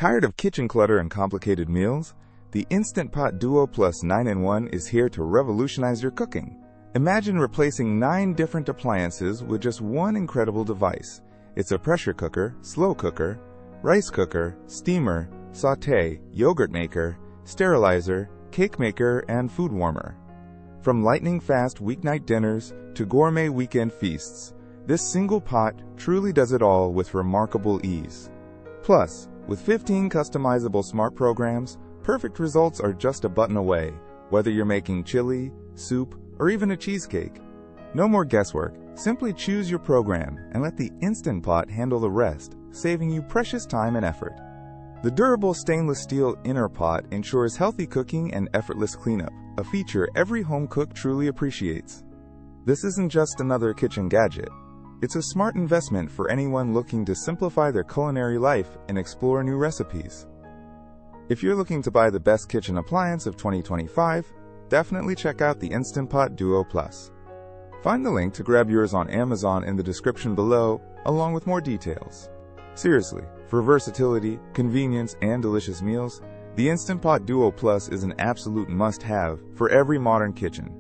Tired of kitchen clutter and complicated meals? The Instant Pot Duo Plus 9-in-1 is here to revolutionize your cooking. Imagine replacing 9 different appliances with just one incredible device. It's a pressure cooker, slow cooker, rice cooker, steamer, sauté, yogurt maker, sterilizer, cake maker, and food warmer. From lightning-fast weeknight dinners to gourmet weekend feasts, this single pot truly does it all with remarkable ease. Plus, with 15 customizable smart programs, perfect results are just a button away, whether you're making chili, soup, or even a cheesecake. No more guesswork. Simply choose your program and let the Instant Pot handle the rest, saving you precious time and effort. The durable stainless steel inner pot ensures healthy cooking and effortless cleanup, a feature every home cook truly appreciates. This isn't just another kitchen gadget. It's a smart investment for anyone looking to simplify their culinary life and explore new recipes. If you're looking to buy the best kitchen appliance of 2025, definitely check out the Instant Pot Duo Plus. Find the link to grab yours on Amazon in the description below, along with more details. Seriously, for versatility, convenience, and delicious meals, the Instant Pot Duo Plus is an absolute must-have for every modern kitchen.